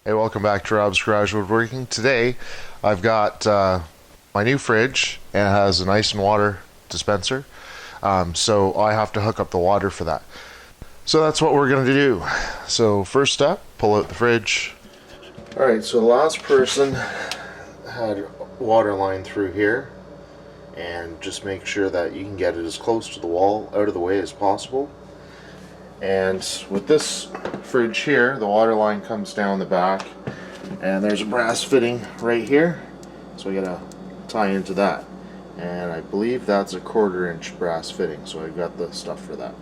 Hey, welcome back to Rob's Garage Woodworking. Today, I've got my new fridge, and it has an ice and water dispenser. So I have to hook up the water for that. So that's what we're going to do. So first step, pull out the fridge. Alright, so the last person had water line through here. And just make sure that you can get it as close to the wall, out of the way as possible. And with this fridge here, the water line comes down the back, and there's a brass fitting right here, so we gotta tie into that. And I believe that's a 1/4-inch brass fitting, so I've got the stuff for that.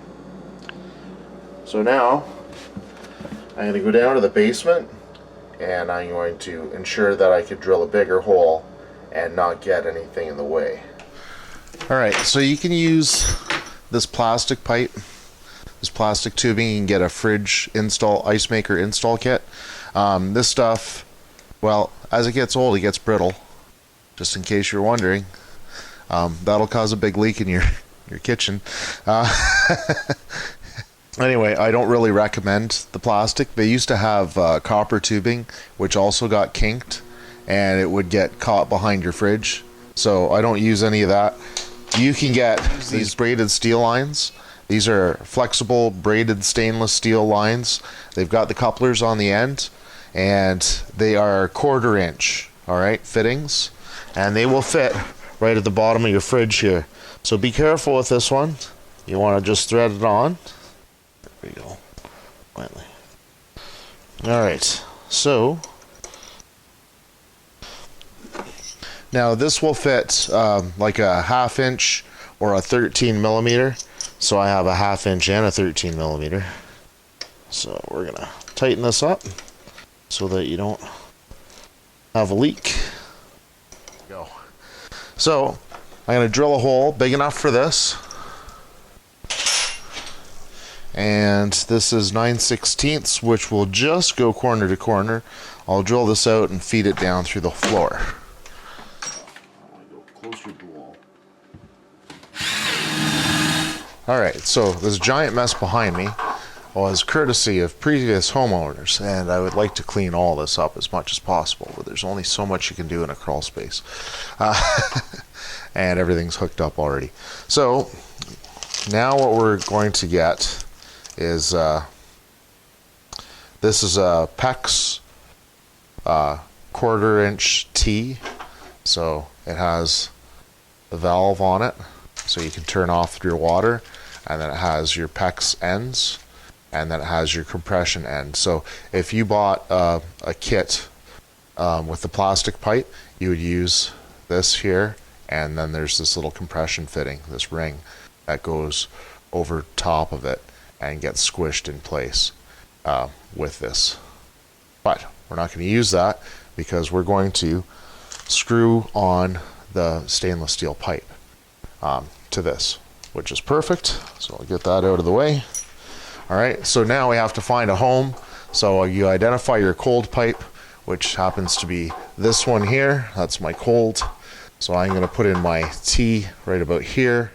So now I'm gonna go down to the basement, and I'm going to ensure that I could drill a bigger hole and not get anything in the way. Alright, so you can use this plastic pipe, this plastic tubing. You can get a fridge install, ice maker install kit. This stuff, well, as it gets old, it gets brittle. Just in case you're wondering, that'll cause a big leak in your kitchen. Anyway, I don't really recommend the plastic. They used to have copper tubing, which also got kinked, and it would get caught behind your fridge. So I don't use any of that. You can get these braided steel lines. These are flexible braided stainless steel lines. They've got the couplers on the end, and they are 1/4-inch, alright, fittings, and they will fit right at the bottom of your fridge here. So be careful with this one. You want to just thread it on. There we go. Finally. Alright, so now this will fit like a 1/2 inch or a 13 millimeter. So I have a 1/2 inch and a 13 millimeter. So we're gonna tighten this up so that you don't have a leak. Go. So I'm gonna drill a hole big enough for this. And this is 9/16, which will just go corner to corner. I'll drill this out and feed it down through the floor. Closer to the wall. Alright, so this giant mess behind me was courtesy of previous homeowners, and I would like to clean all this up as much as possible, but there's only so much you can do in a crawl space. And everything's hooked up already. So now what we're going to get is this is a pecs 1/4-inch T, so it has the valve on it so you can turn off your water, and then it has your pecs ends, and then it has your compression end. So if you bought a kit with the plastic pipe, you would use this here, and then there's this little compression fitting, this ring that goes over top of it and gets squished in place with this. But we're not going to use that because we're going to screw on the stainless steel pipe to this, which is perfect. So I'll get that out of the way. Alright, so now we have to find a home. So you identify your cold pipe, which happens to be this one here. That's my cold. So I'm going to put in my T right about here.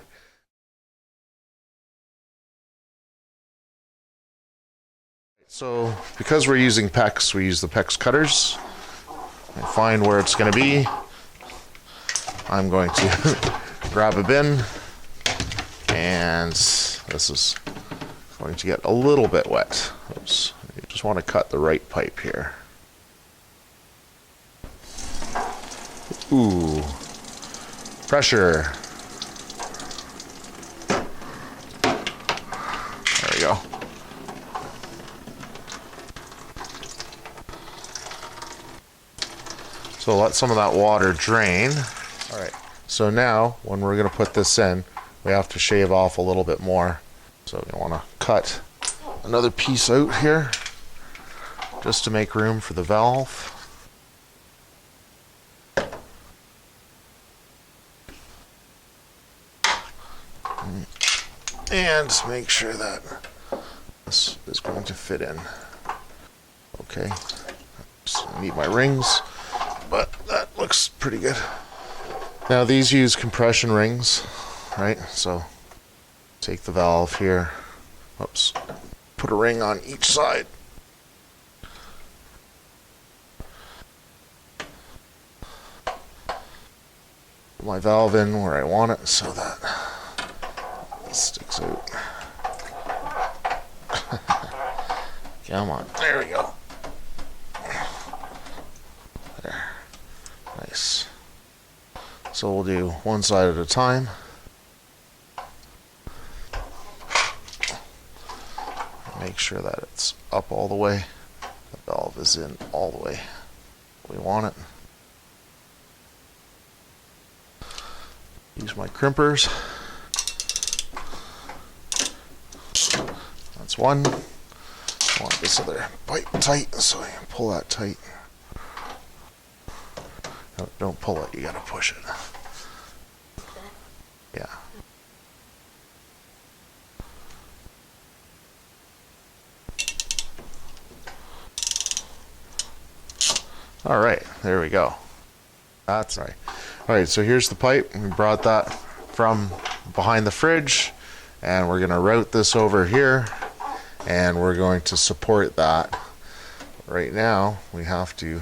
So because we're using pecs, we use the pecs cutters. And find where it's going to be. I'm going to grab a bin, and this is going to get a little bit wet. Oops. You just want to cut the right pipe here. Ooh, pressure. There we go. So let some of that water drain. Alright, so now when we're going to put this in, we have to shave off a little bit more. So we want to cut another piece out here just to make room for the valve. And make sure that this is going to fit in. Okay, just need my rings, but that looks pretty good. Now these use compression rings, right? So take the valve here, oops, put a ring on each side. Put my valve in where I want it so that it sticks out. Come on, there we go. There, nice. So we'll do one side at a time. Make sure that it's up all the way. The valve is in all the way. We want it. Use my crimpers. That's one. I want this other pipe tight, so I can pull that tight. No, don't pull it, you gotta push it. Yeah. Alright, there we go. That's right. Alright, so here's the pipe. We brought that from behind the fridge, and we're going to route this over here, and we're going to support that. Right now, we have to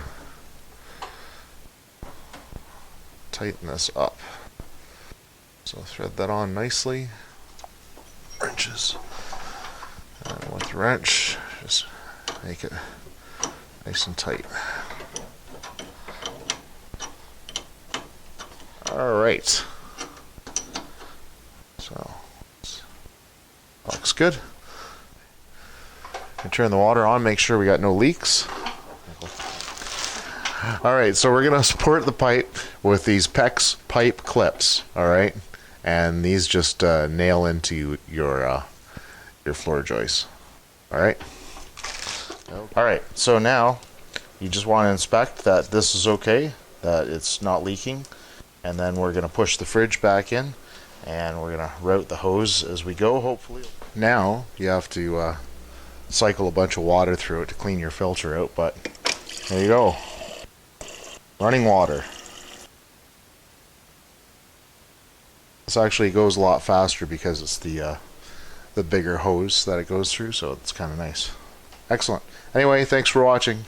tighten this up. So thread that on nicely. Wrenches. And with the wrench, just make it nice and tight. Alright, so looks good. And turn the water on, make sure we got no leaks. Alright, so we're going to support the pipe with these PEX pipe clips, alright? And these just nail into your floor joists, alright? Alright, so now you just want to inspect that this is okay, that it's not leaking. And then we're going to push the fridge back in, and we're going to route the hose as we go, hopefully. Now, you have to cycle a bunch of water through it to clean your filter out, but there you go. Running water. This actually goes a lot faster because it's the bigger hose that it goes through, so it's kind of nice. Excellent. Anyway, thanks for watching.